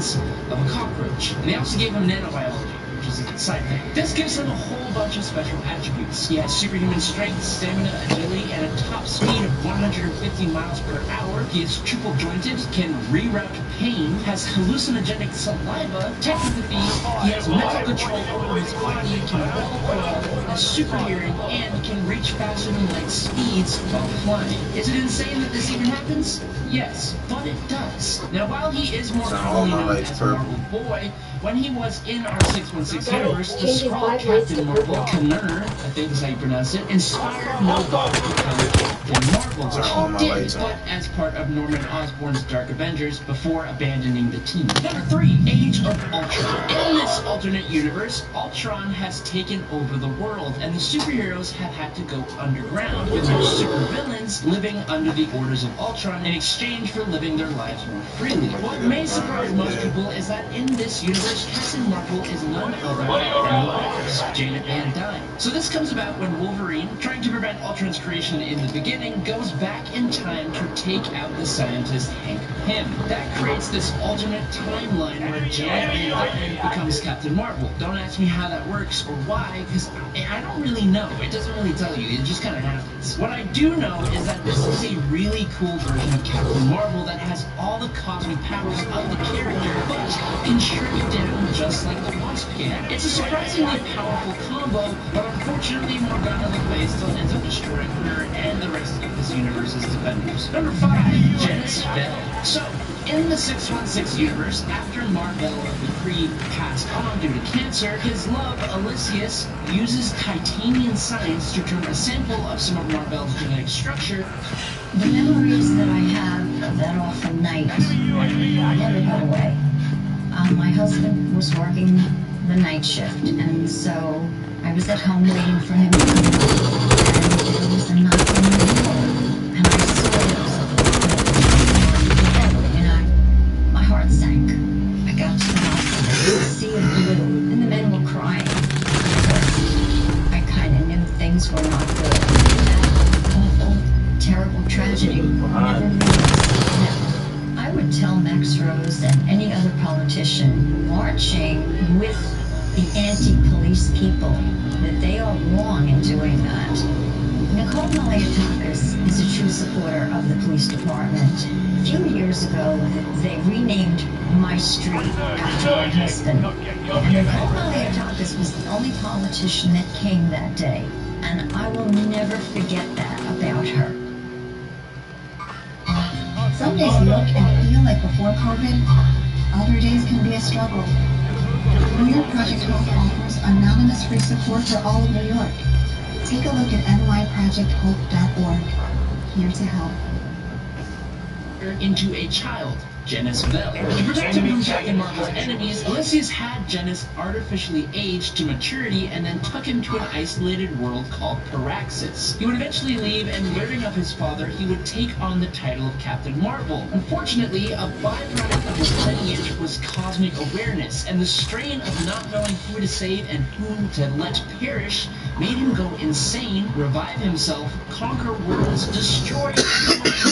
appearance of a cockroach. And they also gave him nanobiology, which is a good side thing. This gives him a whole bunch of special attributes. He has superhuman strength, stamina, agility, and a top speed of 150 miles per hour. He is triple jointed, can reroute pain, has hallucinogenic saliva, telepathy, he has mental control over his body, can wall crawl, has super hearing, and can reach faster than light speeds while flying. Is it insane that this even happens? Yes, but it does. Now, while he is more commonly known as a Marvel boy, when he was in our 616 universe, the Skrull Captain Marvel, Knurr, I think is how you pronounce it, inspired Nova to become Captain Marvel, which he did, but as part of Norman Osborn's Dark Avengers before abandoning the team. Number 3, Age of Ultron. In this alternate universe, Ultron has taken over the world, and the superheroes have had to go underground, with their supervillains living under the orders of Ultron in exchange for living their lives more freely. What may surprise most people is that in this universe, Captain Marvel is none other than the boss, Janet Van Dyne. So this comes about when Wolverine, trying to prevent Ultron's creation in the beginning, goes back in time to take out the scientist Hank Pym. That creates this alternate timeline where Janet Van Dyne becomes Captain Marvel. Don't ask me how that works or why, because I don't really know. It doesn't really tell you. It just kind of happens. What I do know is that this is a really cool version of Captain Marvel that has all the cosmic powers of the character, but can shrink down just like the Wasp can. It's a surprisingly powerful combo, but unfortunately Morgana Le Fay still ends up destroying her and the rest of this universe's defenders. Number 5, Janice Bell. So, in the 616 universe, after Mar-Vell of the Kree passed on due to cancer, his love, Elysius, uses titanium science to turn a sample of some of Mar-Vell's genetic structure. The memories that I have of that awful night never go away. My husband was working the night shift, and so I was at home waiting for him to come home, and there was a knock on the door, and I saw it, and my heart sank. I got to the house, and there was a sea of blue, and the men were crying. I kind of knew things were not good. That awful, terrible tragedy never really was. I would tell Max Rose and any other politician marching with the anti-police people that they are wrong in doing that. Nicole Maliatakis is a true supporter of the police department. A few years ago, they renamed my street after my husband. And Nicole Maliatakis was the only politician that came that day. And I will never forget that about her. Some days look and feel like before COVID, other days can be a struggle. New York Project Hope offers anonymous free support for all of New York. Take a look at nyprojecthope.org. Here to help. Into a child, Janice Bell. To protect him from Captain Marvel's enemies, Elysius had Janice artificially aged to maturity and then took him to an isolated world called Paraxis. He would eventually leave, and learning of his father, he would take on the title of Captain Marvel. Unfortunately, a byproduct of his lineage was cosmic awareness, and the strain of not knowing who to save and whom to let perish made him go insane, revive himself, conquer worlds, destroy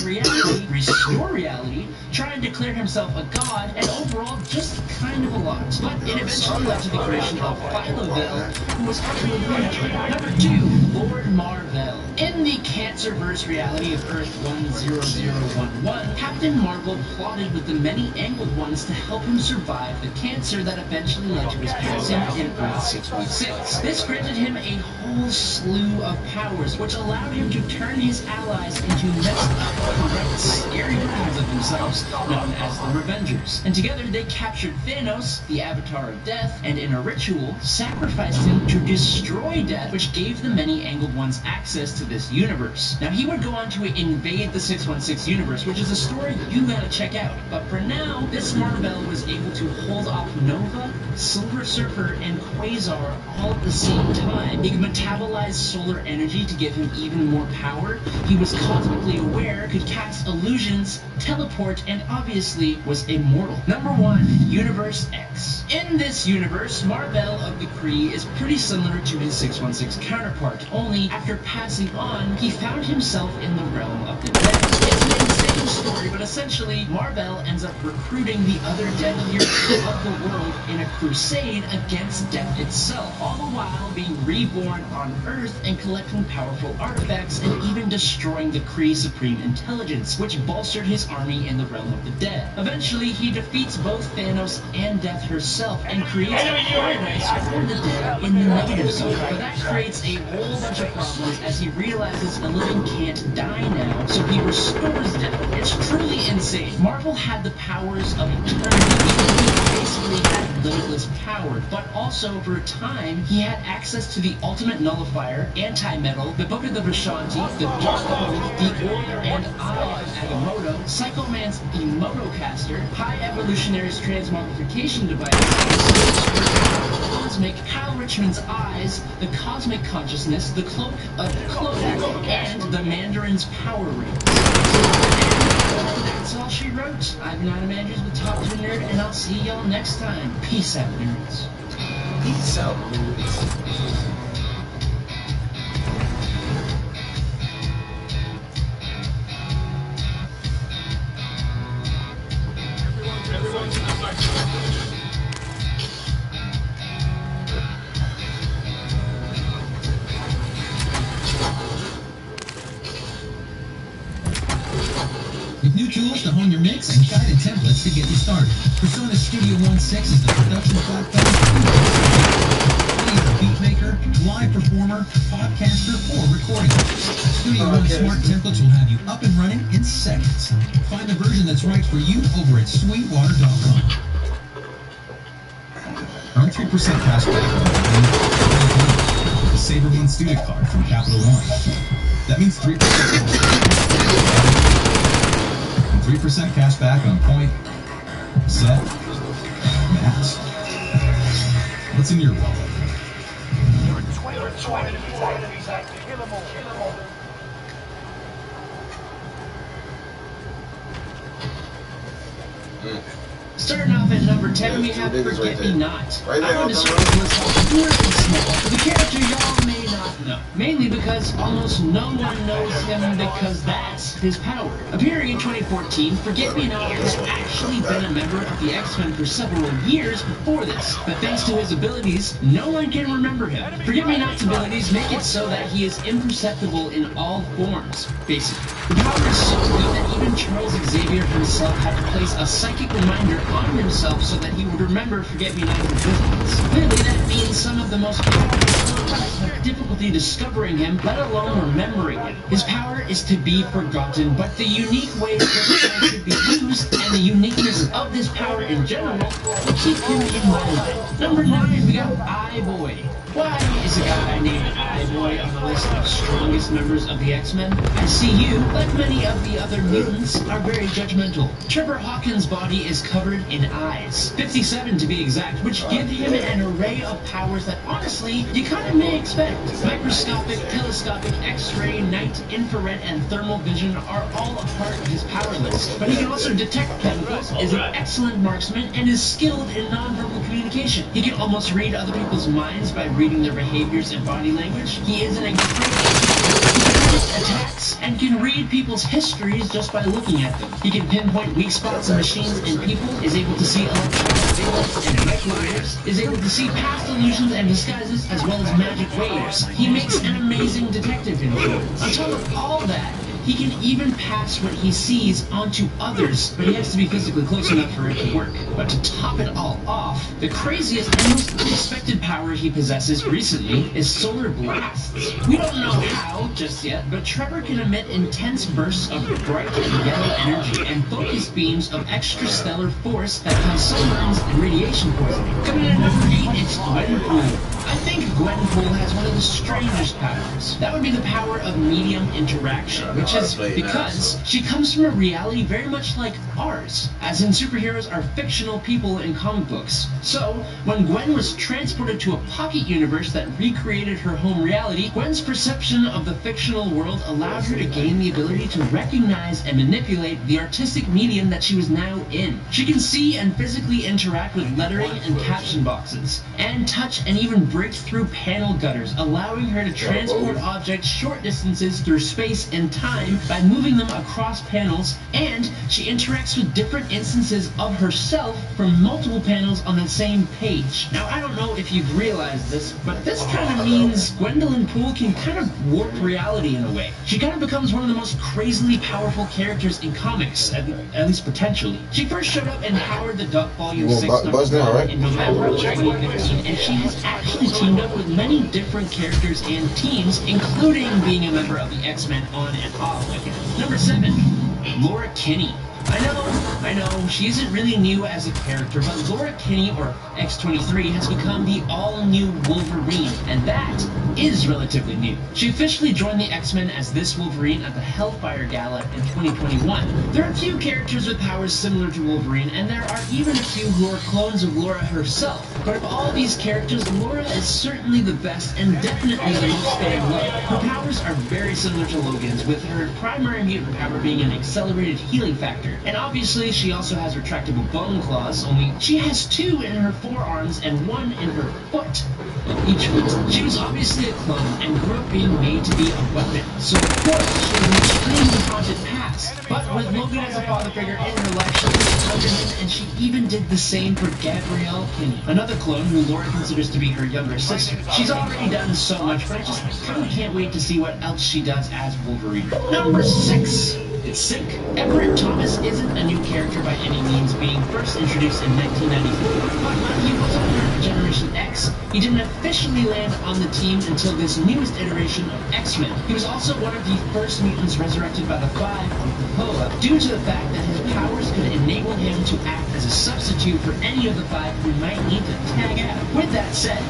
reality, restore reality, try and declare himself a god, and overall just kind of a lot. But it eventually led to the creation of Philoville, who was utterly lunatic. Number 2, Lord Mar-Vell. In the Cancerverse reality of Earth 10011, Captain Marvel plotted with the many-angled ones to help him survive the cancer that eventually led to his passing in Earth 616. This granted him a whole slew of powers, which allowed him to turn his allies into messed up, corrupt, scary versions of themselves, known as the Revengers. And together they captured Thanos, the Avatar of Death, and in a ritual, sacrificed him to destroy Death, which gave the many-angled ones access to this universe. Now, he would go on to invade the 616 universe, which is a story you gotta check out. But for now, this Mar-Vell was able to hold off Nova, Silver Surfer, and Quasar all at the same time. He could metabolize solar energy to give him even more power. He was cosmically aware, could cast illusions, teleport, and obviously was immortal. Number 1, Universe X. In this universe, Mar-Vell of the Kree is pretty similar to his 616 counterpart, only after passing on, he found himself in the realm of the dead. It's an insane the story, but essentially, Mar-Vell ends up recruiting the other deadlier of the world in a crusade against death itself, all the while being reborn on Earth and collecting powerful artifacts and even destroying the Kree Supreme Intelligence, which bolstered his army in the realm of the dead. Eventually, he defeats both Thanos and Death herself and creates a paradise for the dead in the negative zone. But that creates a whole bunch of problems as he realizes the living can't die now, so he restores them. It's truly insane. Marvel had the powers of eternity. He basically had limitless power, but also for a time he had access to the ultimate nullifier, anti-metal, the Book of the Vishanti, the Dark Code, the Orb and Eye of Agamotto, Psycho Man's Emotocaster, High Evolutionary's transmogrification device, Cosmic, Kyle Richmond's eyes, the Cosmic Consciousness, the Cloak of Clodak, and the Mandarin's Power Ring. That's all she wrote. I've been Adam Andrews with Top 2 Nerd, and I'll see y'all next time. Peace out, nerds. Peace out, nerds. With new tools to hone your mix and guided templates to get you started, Persona Studio 1.6 is the production platform for either a beat maker, live performer, podcaster, or recording artist. Studio One Smart Templates will have you up and running in seconds. Find the version that's right for you over at sweetwater.com. Earn 3% cash back on the Saver One student card from Capital One. That means 3% and 3% cash back on point, set, maps. What's in your wallet? Starting off at number 10, we have Forget Me Not. I want to start with myself really small. The character y'all may not know. Mainly because almost no one knows him because that's his power. Appearing in 2014, Forget Me Not has actually been a member of the X-Men for several years before this. But thanks to his abilities, no one can remember him. Forget Me Not's abilities make it so that he is imperceptible in all forms, basically. The power is so good that even Charles Xavier himself had to place a psychic reminder on himself so that he would remember Forget Me Not's existence. Clearly, that means some of the most powerful telepaths have difficulty discovering him, let alone remembering him. His power is to be forgotten, but the unique ways this power should be used and the uniqueness of this power in general will keep him in mind. Number 9, we got I-Boy. Why is a guy named I-Boy on the list of strongest members of the X-Men? I see you, like many of the other mutants, are very judgmental. Trevor Hawkins' body is covered in eyes, 57 to be exact, which give him an array of powers that honestly, you kinda may expect. Microscopic, telescopic, X-ray, night, infrared, and thermal vision are all a part of his power list. But he can also detect chemicals, is an excellent marksman, and is skilled in nonverbal communication. He can almost read other people's minds by reading their behaviors and body language. He is an incredible attacks and can read people's histories just by looking at them. He can pinpoint weak spots in machines and people, is able to see electronic signals and night wires, is able to see past illusions and disguises as well as magic waves. He makes an amazing detective in short. On top of all that, he can even pass what he sees onto others, but he has to be physically close enough for it to work. But to top it all off, the craziest and most unexpected power he possesses recently is solar blasts. We don't know how just yet, but Trevor can emit intense bursts of bright and yellow energy and focused beams of extrastellar force that cause sunburns and radiation poisoning. Coming in at number 8, it's Gwenpool. I think Gwenpool has one of the strangest powers. That would be the power of medium interaction, which is because she comes from a reality very much like ours, as in superheroes are fictional people in comic books. So, when Gwen was transported to a pocket universe that recreated her home reality, Gwen's perception of the fictional world allowed her to gain the ability to recognize analyze, and manipulate the artistic medium that she was now in. She can see and physically interact with lettering and caption boxes, and touch and even break through panel gutters, allowing her to transport objects short distances through space and time by moving them across panels, and she interacts with different instances of herself from multiple panels on the same page. Now, I don't know if you've realized this, but this kind of means Gwendolyn Poole can kind of warp reality in a way. She kind of becomes one of the most crazily powerful characters in comics, at least potentially. She first showed up in Howard the Duck Volume 6 in November of 2015, and she has actually teamed up with many different characters and teams, including being a member of the X-Men on and off again. Number 7, Laura Kinney. I know, she isn't really new as a character, but Laura Kinney, or X-23, has become the all-new Wolverine, and that is relatively new. She officially joined the X-Men as this Wolverine at the Hellfire Gala in 2021. There are a few characters with powers similar to Wolverine, and there are even a few who are clones of Laura herself. But of all these characters, Laura is certainly the best and definitely the most fan-loved. Her powers are very similar to Logan's, with her primary mutant power being an accelerated healing factor. And obviously, she also has retractable bone claws, only she has 2 in her forearms and 1 in her foot. Each foot. She was obviously a clone and grew up being made to be a weapon, so of course she has an extremely haunted past. But with Logan as a father figure in her life, she was him, and she even did the same for Gabrielle Kinney, another clone who Laura considers to be her younger sister. She's already done so much, but I just kind of can't wait to see what else she does as Wolverine. Number 6. It's Sync. Everett Thomas isn't a new character by any means, being first introduced in 1994, but when he was under Generation X, he didn't officially land on the team until this newest iteration of X-Men. He was also one of the first mutants resurrected by the Five on Krakoa, due to the fact that his powers could enable him to act as a substitute for any of the Five who might need to tag out. With that said,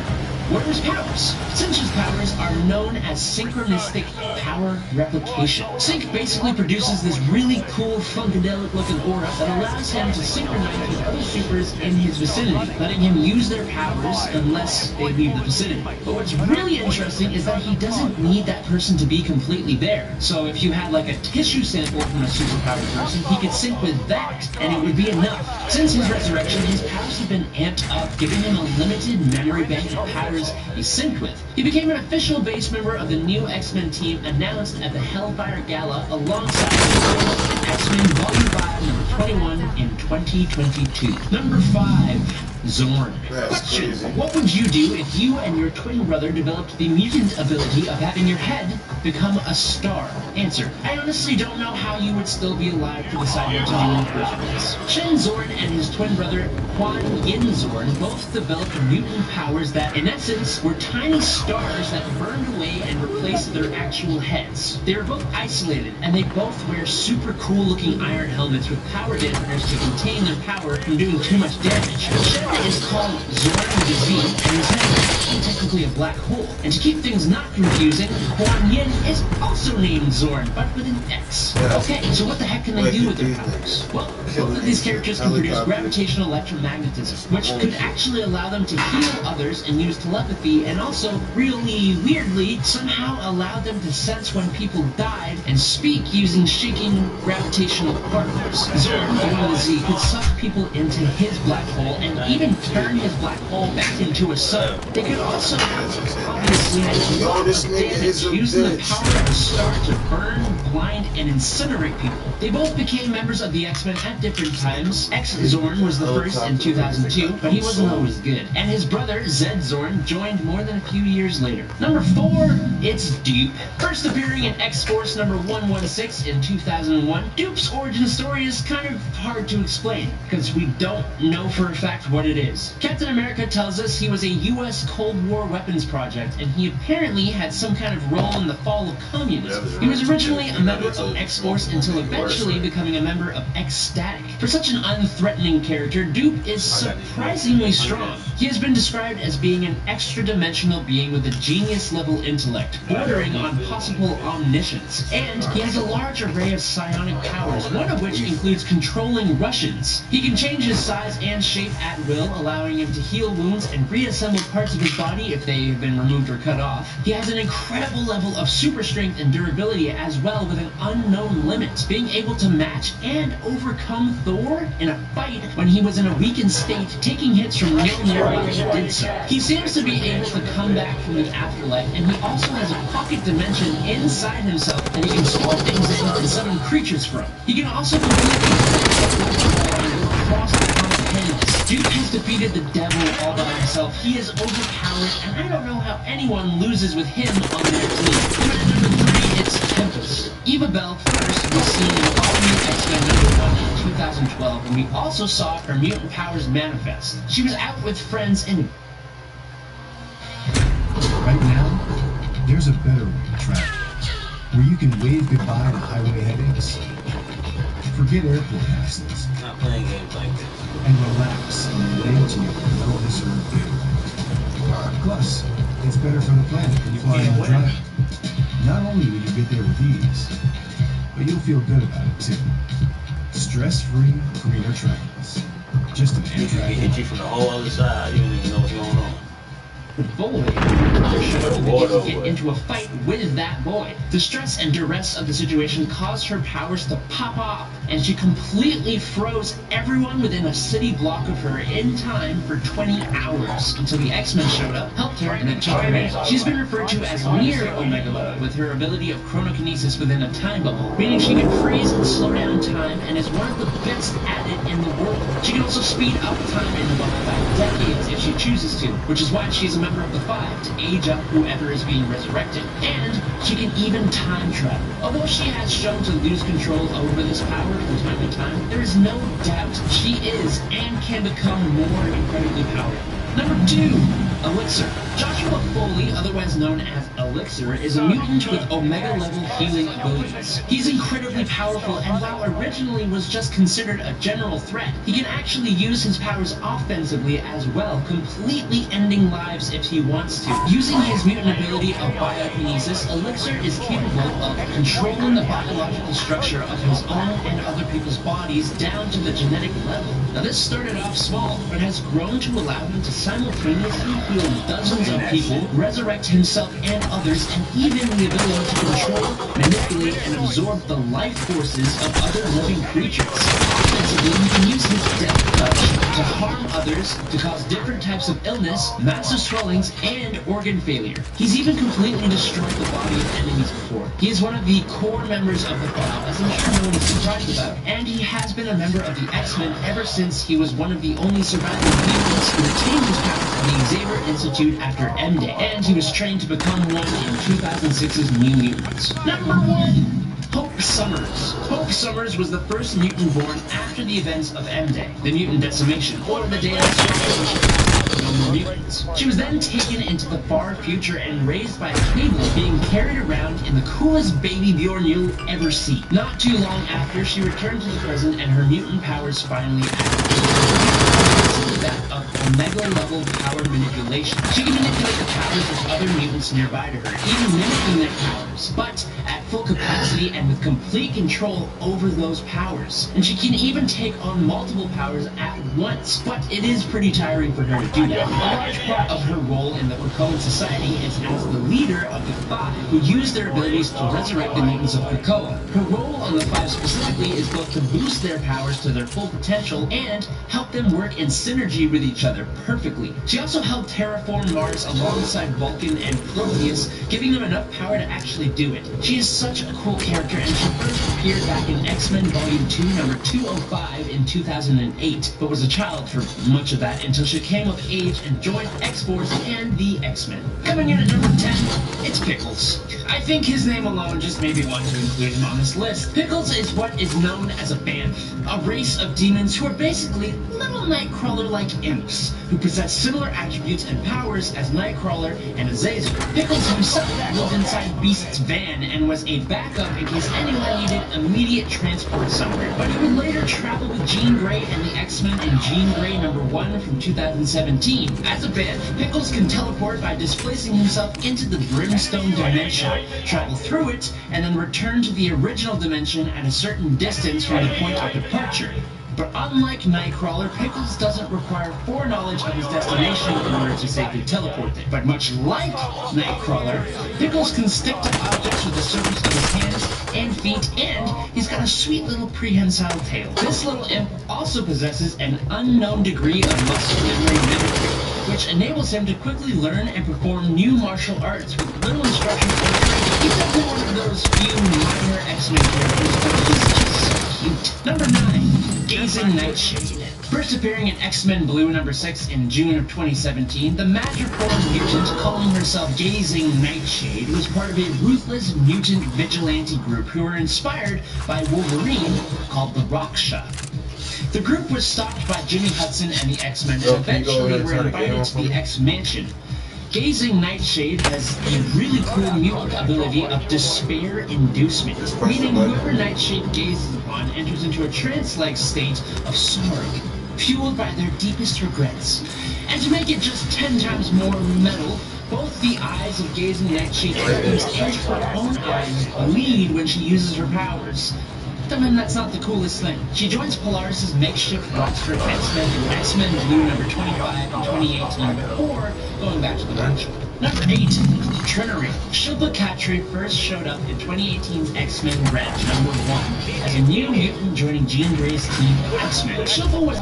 what are his powers? Synch's powers are known as synchronistic power replication. Synch basically produces this really cool, funkadelic looking aura that allows him to synchronize with other supers in his vicinity, letting him use their powers unless they leave the vicinity. But what's really interesting is that he doesn't need that person to be completely there. So if you had like a tissue sample from a superpowered person, he could sync with that, and it would be enough. Since his resurrection, his powers have been amped up, giving him a limited memory bank of powers he synced with. He became an official base member of the new X-Men team announced at the Hellfire Gala alongside X-Men Volume 5, number 21 in 2022. Number 5. Zorn. Question: what would you do if you and your twin brother developed the mutant ability of having your head become a star? Answer: I honestly don't know how you would still be alive to decide what to do in the first place. Shen Zorn and his twin brother Quan Yin Zorn both developed mutant powers that, in essence, were tiny stars that burned away and replaced their actual heads. They were both isolated, and they both wear super cool-looking iron helmets with power dampeners to contain their power from doing too much damage. Shen is called Zorn with a Z, and his head is technically a black hole. And to keep things not confusing, Quan Yin is also named Zorn, but with an X. Okay, so what the heck can they do with their powers? Well, both of these characters can produce gravitational electromagnetism, which could actually allow them to heal others and use telepathy, and also, really weirdly, somehow allow them to sense when people died and speak using shaking gravitational particles. Zorn, the one with a Z, could suck people into his black hole and even turn his black hole back into a sun. They could also obviously do a lot of damage using the power of a star to burn, blind, and incinerate people. They both became members of the X-Men at different times. X-Zorn was the first in 2002, but he wasn't always good. And his brother, Z-Zorn, joined more than a few years later. Number 4, it's Dupe. First appearing in X-Force number 116 in 2001, Dupe's origin story is kind of hard to explain, because we don't know for a fact what it is. Captain America tells us he was a U.S. Cold War weapons project, and he apparently had some kind of role in the fall of communism. He was originally a member of X-Force until eventually becoming a member of X-Static. For such an unthreatening character, Dupe is surprisingly strong. He has been described as being an extra-dimensional being with a genius-level intellect, bordering on possible omniscience, and he has a large array of psionic powers, one of which includes controlling Russians. He can change his size and shape at will, allowing him to heal wounds and reassemble parts of his body if they have been removed or cut off. He has an incredible level of super strength and durability as well, with an unknown limit, being able to match and overcome Thor in a fight when he was in a weakened state, taking hits from Mjolnir while he did so. He seems to be able to come back from the afterlife, and he also has a pocket dimension inside himself that he can store things in and summon creatures from. He can also completely cross the continents. Duke has defeated the devil all by himself. He is overpowered, and I don't know how anyone loses with him on their team. And at number 3, it's Tempest. Eva Bell first was seen in All New X-Men #1 in 2012, and we also saw her mutant powers manifest. She was out with friends in... Right now, there's a better way to travel, where you can wave goodbye to highway headaches, forget airport hassles, Not playing games like this. and relax on the way to your well-deserved getaway. Plus, it's better for the planet than flying on drive. Not only will you get there with ease, but you'll feel good about it too. Stress-free, greener travels. Just an If Amtrak. he hit you from the whole other side, you don't even know what's going on. Boy, should get into a fight with that boy. The stress and duress of the situation caused her powers to pop off, and she completely froze everyone within a city block of her in time for 20 hours until the X-Men showed up, helped her, and then took her in. She's been referred to as near Omega level with her ability of chronokinesis within a time bubble, meaning she can freeze and slow down time and is one of the best at it in the world. She can also speed up time in the bubble by decades if she chooses to, which is why she is a member of the Five to age up whoever is being resurrected, and she can even time travel. Although she has shown to lose control over this power from time to time, there is no doubt she is and can become more incredibly powerful. Number 2, Elixir. Joshua Foley, otherwise known as Elixir, is a mutant with Omega-level healing abilities. He's incredibly powerful, and while originally was just considered a general threat, he can actually use his powers offensively as well, completely ending lives if he wants to. Using his mutant ability of biokinesis, Elixir is capable of controlling the biological structure of his own and other people's bodies down to the genetic level. Now this started off small, but has grown to allow him to simultaneously heal dozens of people, resurrect himself and others, and even the ability to control, manipulate, and absorb the life forces of other living creatures. Offensively, he can use his death touch to harm others, to cause different types of illness, massive swellings, and organ failure. He's even completely destroyed the body of enemies before. He is one of the core members of the Five, as I'm sure no one is surprised about, and he has been a member of the X-Men ever since he was one of the only surviving mutants who retained his powers at the Xavier Institute after M-Day, and he was trained to become one in 2006's New Mutants. Number 1! Hope Summers. Hope Summers was the first mutant born after the events of M-Day, the mutant decimation, or the day after no more mutants. She was then taken into the far future and raised by a cable, being carried around in the coolest baby Bjorn you'll ever see. Not too long after, she returned to the present and her mutant powers finally activated. That of Omega-level power manipulation. She can manipulate the powers of other mutants nearby to her, even mimicking their powers, but at full capacity and with complete control over those powers. And she can even take on multiple powers at once, but it is pretty tiring for her to do that. A large part of her role in the Krakoan society is as the leader of the Five, who use their abilities to resurrect the mutants of Krakoa. Her role on the Five specifically is both to boost their powers to their full potential and help them work in synergy with each other perfectly. She also helped terraform Mars alongside Vulcan and Proteus, giving them enough power to actually do it. She is such a cool character, and she first appeared back in X-Men Volume 2, number 205 in 2008, but was a child for much of that until she came of age and joined X-Force and the X-Men. Coming in at number 10, it's Pickles. I think his name alone just made me want to include him on this list. Pickles is what is known as a Banff, a race of demons who are basically little Nightcrawler-like imps, who possess similar attributes and powers as Nightcrawler and Azazel. Pickles himself lived inside Beast's van and was a backup in case anyone needed immediate transport somewhere, but he would later travel with Jean Grey and the X-Men in Jean Grey number 1 from 2017. As a Banff, Pickles can teleport by displacing himself into the Brimstone dimension, travel through it, and then return to the original dimension at a certain distance from the point of departure. But unlike Nightcrawler, Pickles doesn't require foreknowledge of his destination in order to safely teleport there. But much like Nightcrawler, Pickles can stick to objects with the surface of his hands and feet, and he's got a sweet little prehensile tail. This little imp also possesses an unknown degree of muscle memory mimicry, which enables him to quickly learn and perform new martial arts with little instruction or training. He's definitely one of those few minor X-Men characters, but he's just so cute. Number 9. Gazing Nightshade. First appearing in X-Men Blue number 6 in June of 2017, the Madripoor mutant calling herself Gazing Nightshade was part of a ruthless mutant vigilante group who were inspired by Wolverine called the Raksha. The group was stopped by Jimmy Hudson and the X-Men and eventually were invited to the X-Mansion. Gazing Nightshade has a really cool mutant ability of despair inducement, meaning whoever Nightshade gazes upon enters into a trance-like state of sorrow, fueled by their deepest regrets. And to make it just 10 times more metal, both the eyes of Gazing Nightshade and her own eyes bleed when she uses her powers. I mean, that's not the coolest thing. She joins Polaris' makeshift roster of X-Men in X-Men Blue number 25 in 2018 before going back to the workshop. Number 8. Trinary. Shilpa Khatri first showed up in 2018's X-Men Red number 1 as a new mutant joining Jean Grey's team of X-Men. Shilpa was